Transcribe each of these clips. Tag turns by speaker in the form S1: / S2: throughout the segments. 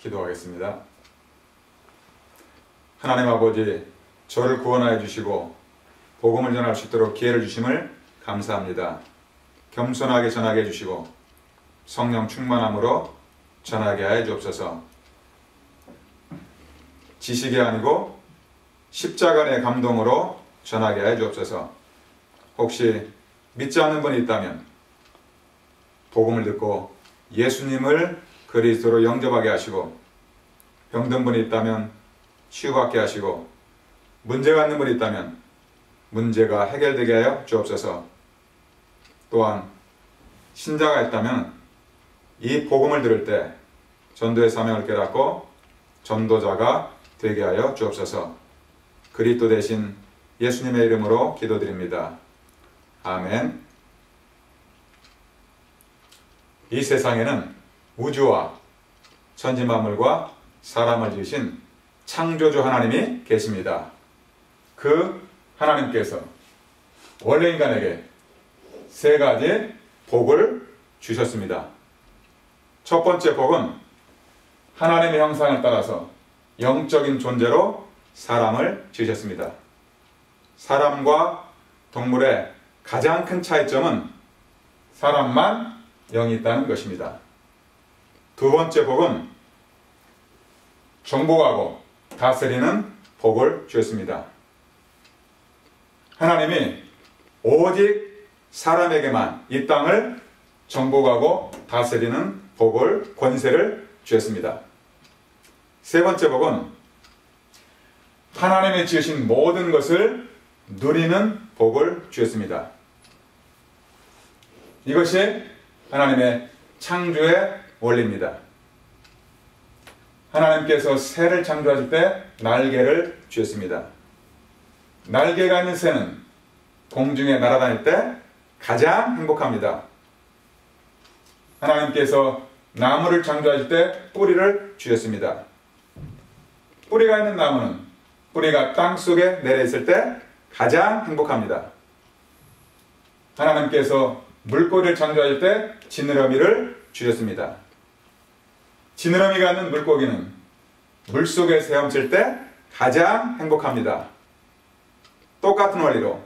S1: 기도하겠습니다. 하나님 아버지, 저를 구원하여 주시고 복음을 전할 수 있도록 기회를 주심을 감사합니다. 겸손하게 전하게 해주시고 성령 충만함으로 전하게 하여 주옵소서. 지식이 아니고 십자가의 감동으로 전하게 하여 주옵소서. 혹시 믿지 않는 분이 있다면 복음을 듣고 예수님을 그리스도로 영접하게 하시고, 병든 분이 있다면 치유받게 하시고, 문제가 있는 분이 있다면 문제가 해결되게 하여 주옵소서. 또한 신자가 있다면 이 복음을 들을 때 전도의 사명을 깨닫고 전도자가 되게 하여 주옵소서. 그리스도 대신 예수님의 이름으로 기도드립니다. 아멘. 이 세상에는 우주와 천지만물과 사람을 지으신 창조주 하나님이 계십니다. 그 하나님께서 원래 인간에게 세 가지 복을 주셨습니다. 첫 번째 복은 하나님의 형상을 따라서 영적인 존재로 사람을 지으셨습니다. 사람과 동물의 가장 큰 차이점은 사람만 영이 있다는 것입니다. 두 번째 복은 정복하고 다스리는 복을 주셨습니다. 하나님이 오직 사람에게만 이 땅을 정복하고 다스리는 복을, 권세를 주셨습니다. 세 번째 복은 하나님이 지으신 모든 것을 누리는 복을 주셨습니다. 이것이 하나님의 창조의 원리입니다. 하나님께서 새를 창조하실 때 날개를 주셨습니다. 날개가 있는 새는 공중에 날아다닐 때 가장 행복합니다. 하나님께서 나무를 창조하실 때 뿌리를 주셨습니다. 뿌리가 있는 나무는 뿌리가 땅 속에 내려있을 때 가장 행복합니다. 하나님께서 물고기를 창조하실 때 지느러미를 주셨습니다. 지느러미가 있는 물고기는 물속에 헤엄칠 때 가장 행복합니다. 똑같은 원리로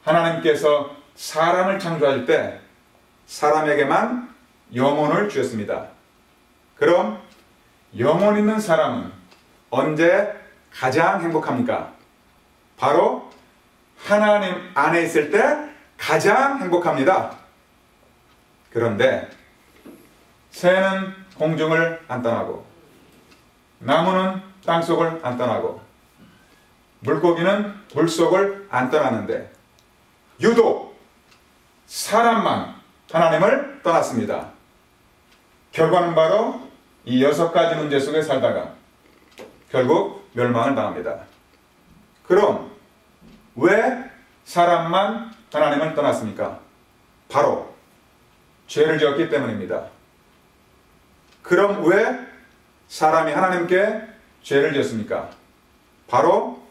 S1: 하나님께서 사람을 창조하실 때 사람에게만 영혼을 주셨습니다. 그럼 영혼 있는 사람은 언제 가장 행복합니까? 바로 하나님 안에 있을 때 가장 행복합니다. 그런데 새는 공중을 안 떠나고, 나무는 땅속을 안 떠나고, 물고기는 물속을 안 떠나는데 유독 사람만 하나님을 떠났습니다. 결과는 바로 이 6가지 문제 속에 살다가 결국 멸망을 당합니다. 그럼 왜 사람만 하나님을 떠났습니까? 바로 죄를 지었기 때문입니다. 그럼 왜 사람이 하나님께 죄를 지었습니까? 바로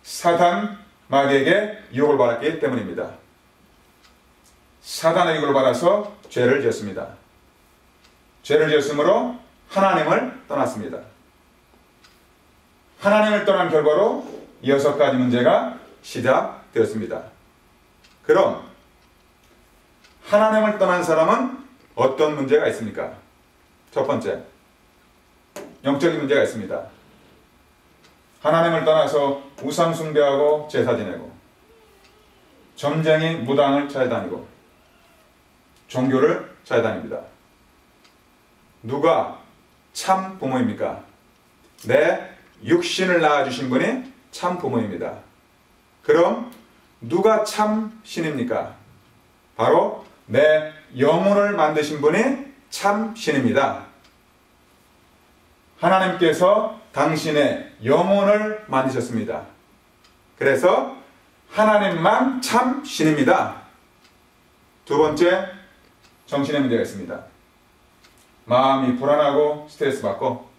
S1: 사단 마귀에게 유혹을 받았기 때문입니다. 사단의 유혹을 받아서 죄를 지었습니다. 죄를 지었으므로 하나님을 떠났습니다. 하나님을 떠난 결과로 6가지 문제가 시작되었습니다. 그럼 하나님을 떠난 사람은 어떤 문제가 있습니까? 첫 번째, 영적인 문제가 있습니다. 하나님을 떠나서 우상 숭배하고 제사 지내고, 점쟁이 무당을 찾아다니고, 종교를 찾아다닙니다. 누가 참 부모입니까? 내 육신을 낳아주신 분이 참 부모입니다. 그럼 누가 참 신입니까? 바로 내 영혼을 만드신 분이 참 신입니다. 하나님께서 당신의 영혼을 만드셨습니다. 그래서 하나님만 참 신입니다. 두 번째, 정신의 문제가 있습니다. 마음이 불안하고 스트레스 받고,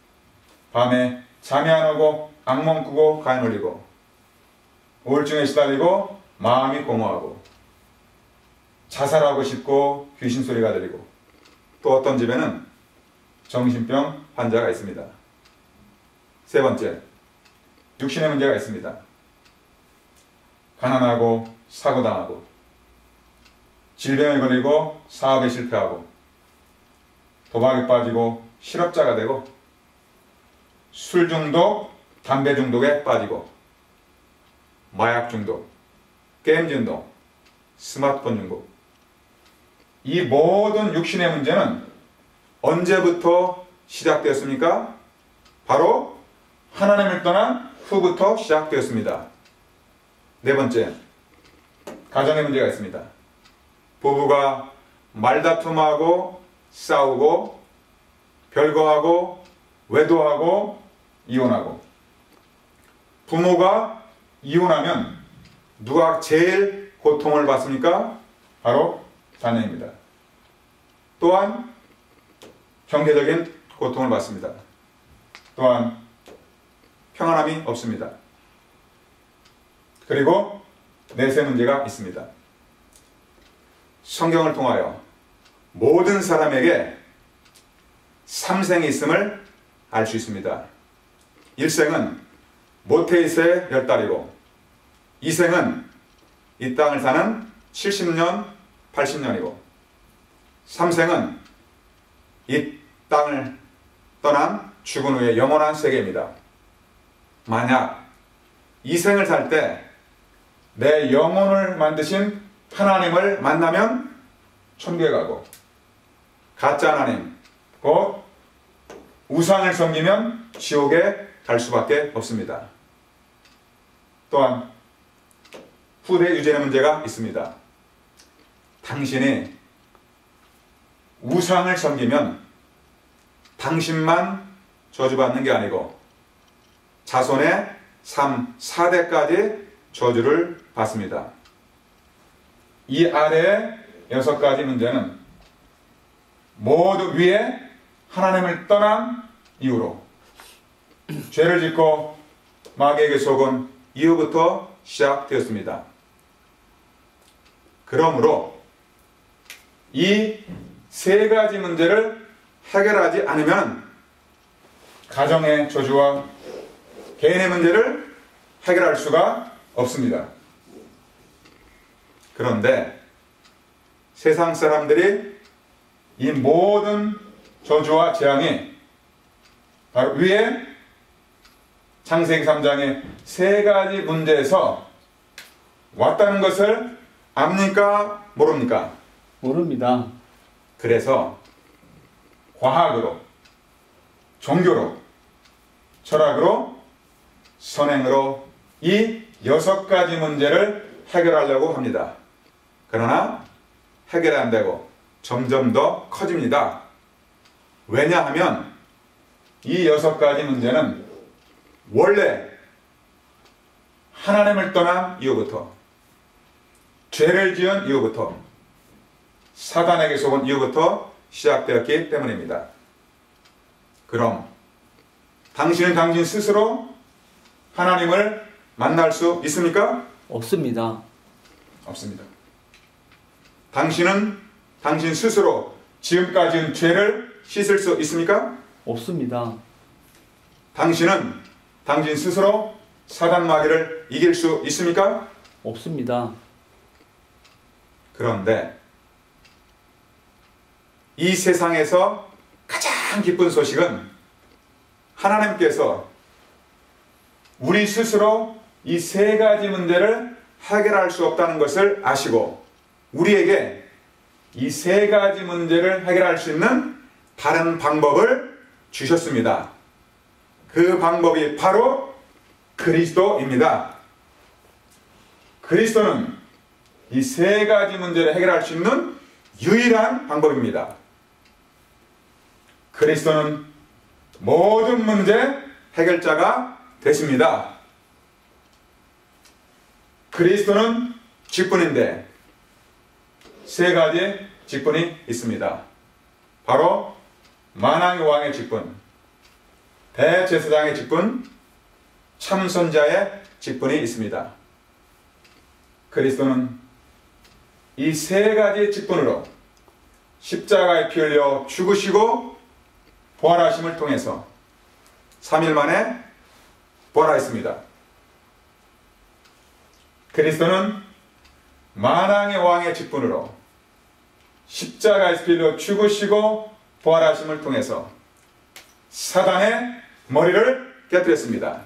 S1: 밤에 잠이 안 오고 악몽 꾸고 가인 올리고, 우울증에 시달리고 마음이 공허하고, 자살하고 싶고 귀신 소리가 들리고, 또 어떤 집에는 정신병 환자가 있습니다. 세 번째, 육신의 문제가 있습니다. 가난하고 사고당하고 질병에 걸리고 사업에 실패하고 도박에 빠지고 실업자가 되고 술 중독, 담배 중독에 빠지고 마약 중독, 게임 중독, 스마트폰 중독. 이 모든 육신의 문제는 언제부터 시작되었습니까? 바로 하나님을 떠난 후부터 시작되었습니다. 네 번째, 가정의 문제가 있습니다. 부부가 말다툼하고 싸우고 별거하고 외도하고 이혼하고, 부모가 이혼하면 누가 제일 고통을 받습니까? 바로 자녀입니다. 또한 경제적인 고통을 받습니다. 또한 평안함이 없습니다. 그리고 내세 문제가 있습니다. 성경을 통하여 모든 사람에게 삼생이 있음을 알 수 있습니다. 일생은 모태이서의 10달이고, 이생은 이 땅을 사는 70년, 80년이고, 삼생은 이 땅을 떠난 죽은 후의 영원한 세계입니다. 만약 이 생을 살 때 내 영혼을 만드신 하나님을 만나면 천국에 가고, 가짜 하나님, 곧 우상을 섬기면 지옥에 갈 수밖에 없습니다. 또한 후대 유죄의 문제가 있습니다. 당신이 우상을 섬기면 당신만 저주받는 게 아니고 자손의 3, 4대까지 저주를 받습니다. 이 아래의 6가지 문제는 모두 위에 하나님을 떠난 이유로, 죄를 짓고 마귀에게 속은 이후부터 시작되었습니다. 그러므로 이 3가지 문제를 해결하지 않으면 가정의 저주와 개인의 문제를 해결할 수가 없습니다. 그런데 세상 사람들이 이 모든 저주와 재앙이 바로 위에 창세기 3장의 3가지 문제에서 왔다는 것을 압니까? 모릅니까?
S2: 모릅니다.
S1: 그래서 과학으로, 종교로, 철학으로, 선행으로 이 6가지 문제를 해결하려고 합니다. 그러나 해결이 안 되고 점점 더 커집니다. 왜냐하면 이 6가지 문제는 원래 하나님을 떠난 이후부터, 죄를 지은 이후부터, 사단에게 속은 이후부터 시작되었기 때문입니다. 그럼 당신은 당신 스스로 하나님을 만날 수 있습니까?
S2: 없습니다.
S1: 없습니다. 당신은 당신 스스로 지금까지 죄를 씻을 수 있습니까?
S2: 없습니다.
S1: 당신은 당신 스스로 사단 마귀를 이길 수 있습니까?
S2: 없습니다.
S1: 그런데 이 세상에서 가장 기쁜 소식은 하나님께서 우리 스스로 이 3가지 문제를 해결할 수 없다는 것을 아시고 우리에게 이 3가지 문제를 해결할 수 있는 다른 방법을 주셨습니다. 그 방법이 바로 그리스도입니다. 그리스도는 이 3가지 문제를 해결할 수 있는 유일한 방법입니다. 그리스도는 모든 문제 해결자가 되십니다. 그리스도는 직분인데 3가지 직분이 있습니다. 바로 만왕의 왕의 직분, 대제사장의 직분, 참선자의 직분이 있습니다. 그리스도는 이 3가지 직분으로 십자가에 피 흘려 죽으시고 부활하심을 통해서 3일 만에 부활하였습니다. 그리스도는 만왕의 왕의 직분으로 십자가에서 빌려 죽으시고 부활하심을 통해서 사단의 머리를 깨뜨렸습니다.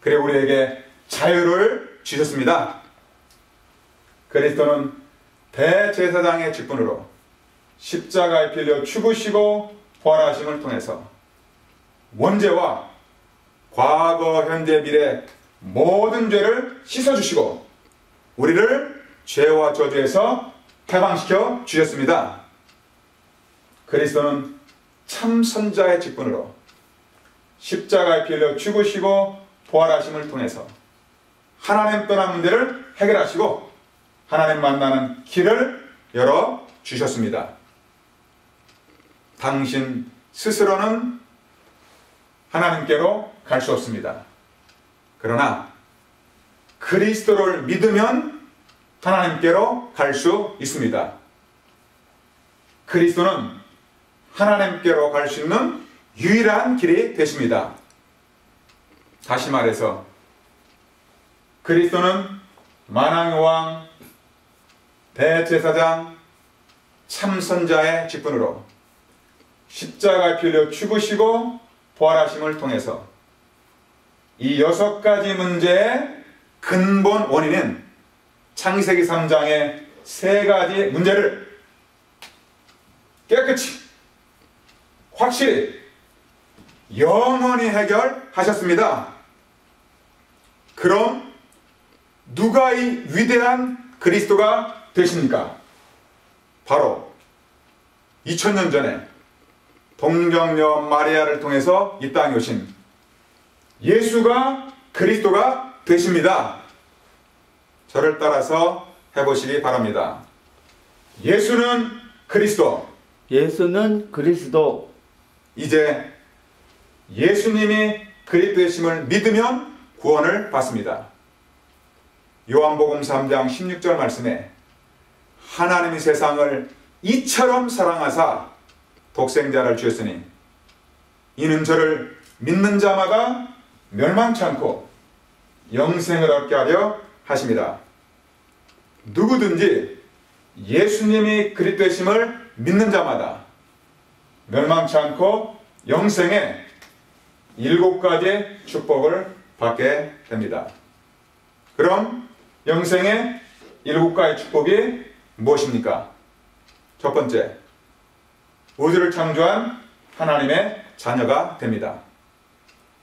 S1: 그리고 우리에게 자유를 주셨습니다. 그리스도는 대제사장의 직분으로 십자가에 빌려 죽으시고 부활하심을 통해서 원죄와 과거, 현재, 미래 모든 죄를 씻어주시고 우리를 죄와 저주에서 해방시켜 주셨습니다. 그리스도는 참 선자의 직분으로 십자가에 빌려 죽으시고 부활하심을 통해서 하나님 떠난 문제를 해결하시고 하나님 만나는 길을 열어주셨습니다. 당신 스스로는 하나님께로 갈 수 없습니다. 그러나 그리스도를 믿으면 하나님께로 갈 수 있습니다. 그리스도는 하나님께로 갈 수 있는 유일한 길이 되십니다. 다시 말해서 그리스도는 만왕의 왕, 대제사장, 참선자의 직분으로 십자가에 빌려 죽으시고 부활하심을 통해서 이 6가지 문제의 근본 원인인 창세기 3장의 3가지 문제를 깨끗이 확실히 영원히 해결하셨습니다. 그럼 누가 이 위대한 그리스도가 되십니까? 바로 2000년 전에 동정녀 마리아를 통해서 이 땅에 오신 예수가 그리스도가 되십니다. 저를 따라서 해보시기 바랍니다. 예수는 그리스도.
S2: 예수는 그리스도.
S1: 이제 예수님이 그리스도이심을 믿으면 구원을 받습니다. 요한복음 3장 16절 말씀에 하나님이 세상을 이처럼 사랑하사 독생자를 주셨으니 이는 저를 믿는 자마다 멸망치 않고 영생을 얻게 하려 하십니다. 누구든지 예수님이 그리스도이심을 믿는 자마다 멸망치 않고 영생의 7가지 축복을 받게 됩니다. 그럼 영생의 7가지 축복이 무엇입니까? 첫 번째, 우주를 창조한 하나님의 자녀가 됩니다.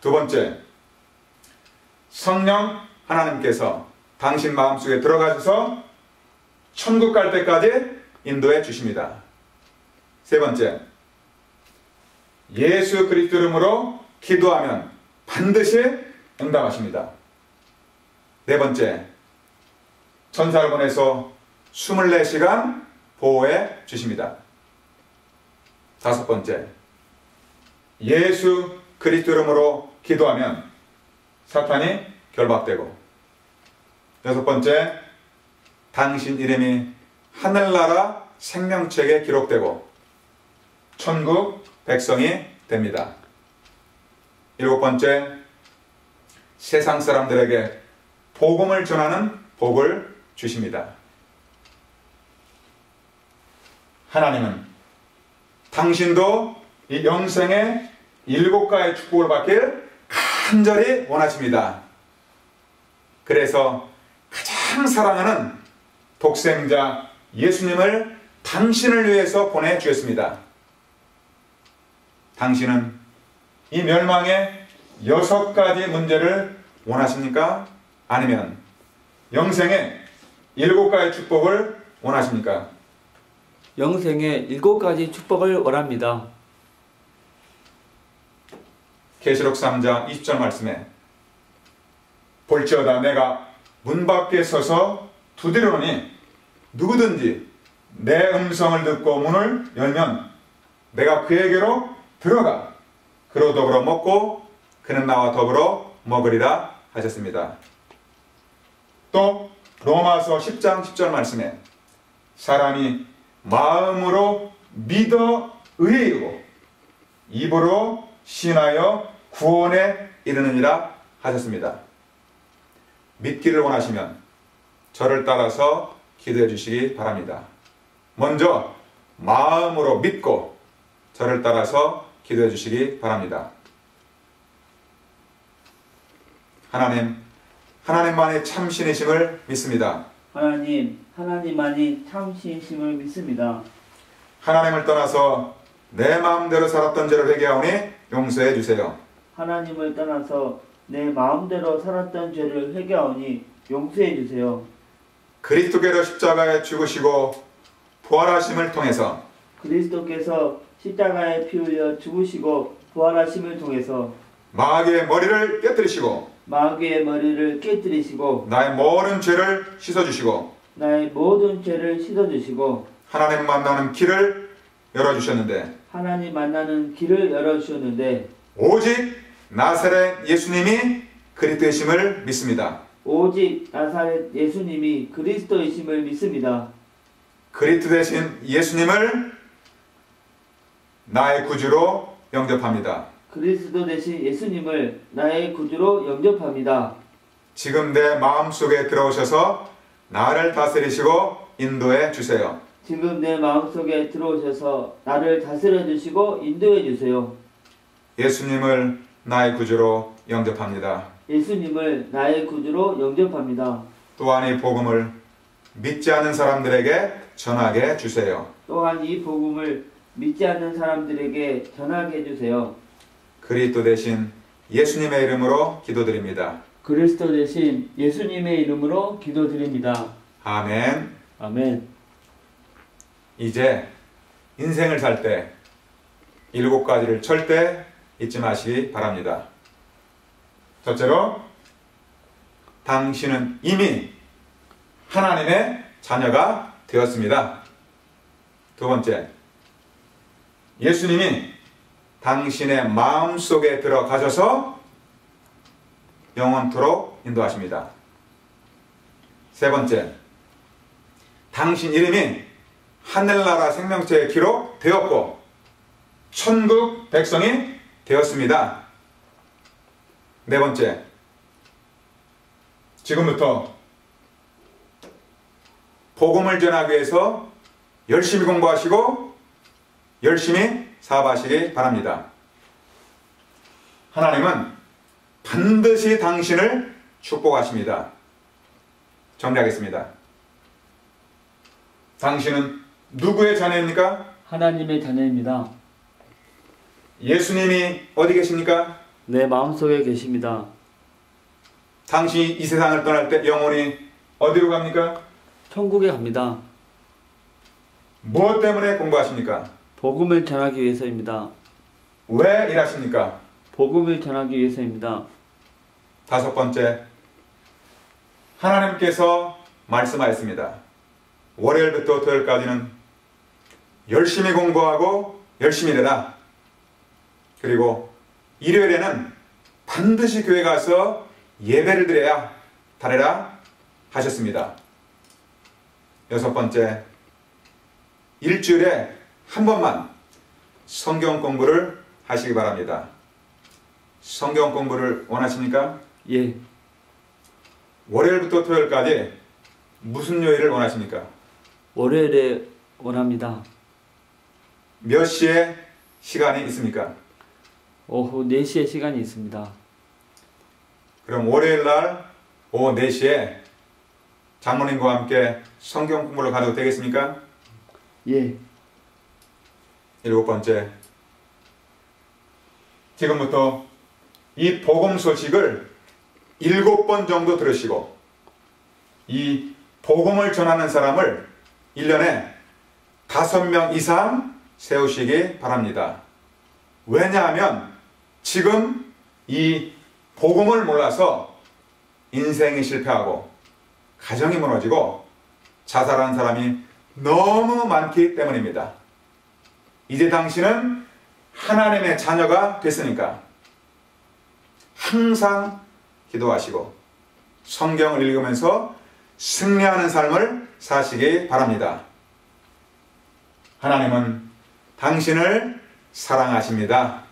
S1: 두 번째, 성령 하나님께서 당신 마음속에 들어가셔서 천국 갈 때까지 인도해 주십니다. 세 번째, 예수 그리스도 이름으로 기도하면 반드시 응답하십니다. 네 번째, 천사를 보내서 24시간 보호해 주십니다. 다섯 번째, 예수 그리스도 이름으로 기도하면 사탄이 결박되고, 여섯 번째, 당신 이름이 하늘나라 생명책에 기록되고 천국 백성이 됩니다. 일곱 번째, 세상 사람들에게 복음을 전하는 복을 주십니다. 하나님은 당신도 이 영생의 7가지 축복을 받길 간절히 원하십니다. 그래서 가장 사랑하는 독생자 예수님을 당신을 위해서 보내주셨습니다. 당신은 이 멸망의 6가지 문제를 원하십니까? 아니면 영생의 7가지 축복을 원하십니까?
S2: 영생의 7가지 축복을 원합니다.
S1: 계시록 3장 20절 말씀에 볼지어다 내가 문 밖에 서서 두드리노니 누구든지 내 음성을 듣고 문을 열면 내가 그에게로 들어가 그로 더불어 먹고 그는 나와 더불어 먹으리라 하셨습니다. 또 로마서 10장 10절 말씀에 사람이 마음으로 믿어 의에 이르고 입으로 시인하여 구원에 이르느니라 하셨습니다. 믿기를 원하시면 저를 따라서 기도해 주시기 바랍니다. 먼저 마음으로 믿고 저를 따라서 기도해 주시기 바랍니다. 하나님만이 참신이심을 믿습니다.
S2: 하나님만이 참신이심을 믿습니다.
S1: 하나님을 떠나서 내 마음대로 살았던 죄를 회개하오니 용서해 주세요.
S2: 하나님을 떠나서 내 마음대로 살았던 죄를 회개하오니 용서해 주세요.
S1: 그리스도께서 십자가에 죽으시고 부활하심을 통해서
S2: 그리스도께서 십자가에 피 흘려 죽으시고 부활하심을 통해서
S1: 마귀의 머리를 깨뜨리시고
S2: 마귀의 머리를 깨뜨리시고
S1: 나의 모든 죄를 씻어주시고
S2: 나의 모든 죄를 씻어주시고
S1: 하나님 만나는 길을 열어주셨는데
S2: 하나님 만나는 길을 열어주셨는데
S1: 오직 나사렛 예수님이 그리스도이심을 믿습니다.
S2: 오직 나사렛 예수님이 그리스도이심을 믿습니다.
S1: 그리스도 되신 예수님을 나의 구주로 영접합니다.
S2: 그리스도 되신 예수님을 나의 구주로 영접합니다.
S1: 지금 내 마음속에 들어오셔서 나를 다스리시고 인도해 주세요.
S2: 지금 내 마음속에 들어오셔서 나를 다스려 주시고 인도해 주세요.
S1: 예수님을 나의 구주로 영접합니다.
S2: 예수님을 나의 구주로 영접합니다.
S1: 또한 이 복음을 믿지 않는 사람들에게 전하게 주세요.
S2: 또한 이 복음을 믿지 않는 사람들에게 전하게 해주세요.
S1: 그리스도 대신 예수님의 이름으로 기도드립니다.
S2: 그리스도 대신 예수님의 이름으로 기도드립니다.
S1: 아멘.
S2: 아멘.
S1: 이제 인생을 살 때 7가지를 절대 잊지 마시기 바랍니다. 첫째로 당신은 이미 하나님의 자녀가 되었습니다. 두 번째, 예수님이 당신의 마음속에 들어가셔서 영원토록 인도하십니다. 세 번째, 당신 이름이 하늘나라 생명체에 기록되었고 천국 백성이 되었습니다. 네 번째, 지금부터 복음을 전하기 위해서 열심히 공부하시고 열심히 사업하시기 바랍니다. 하나님은 반드시 당신을 축복하십니다. 정리하겠습니다. 당신은 누구의 자녀입니까?
S2: 하나님의 자녀입니다.
S1: 예수님이 어디 계십니까?
S2: 내 마음속에 계십니다.
S1: 당신이 이 세상을 떠날 때 영혼이 어디로 갑니까?
S2: 천국에 갑니다.
S1: 무엇 때문에 공부하십니까?
S2: 복음을 전하기 위해서입니다.
S1: 왜 일하십니까?
S2: 복음을 전하기 위해서입니다.
S1: 다섯 번째, 하나님께서 말씀하였습니다. 월요일부터 토요일까지는 열심히 공부하고 열심히 일해라. 그리고 일요일에는 반드시 교회 가서 예배를 드려야 다래라 하셨습니다. 여섯 번째, 일주일에 한 번만 성경 공부를 하시기 바랍니다. 성경 공부를 원하십니까?
S2: 예.
S1: 월요일부터 토요일까지 무슨 요일을 원하십니까?
S2: 월요일에 원합니다.
S1: 몇 시에 시간이 있습니까?
S2: 오후 4시에 시간이 있습니다.
S1: 그럼 월요일날 오후 4시에 장모님과 함께 성경 공부를 가도 되겠습니까?
S2: 예.
S1: 일곱 번째, 지금부터 이 복음 소식을 7번 정도 들으시고 이 복음을 전하는 사람을 1년에 5명 이상 세우시기 바랍니다. 왜냐하면 지금 이 복음을 몰라서 인생이 실패하고 가정이 무너지고 자살하는 사람이 너무 많기 때문입니다. 이제 당신은 하나님의 자녀가 됐으니까 항상 기도하시고 성경을 읽으면서 승리하는 삶을 사시기 바랍니다. 하나님은 당신을 사랑하십니다.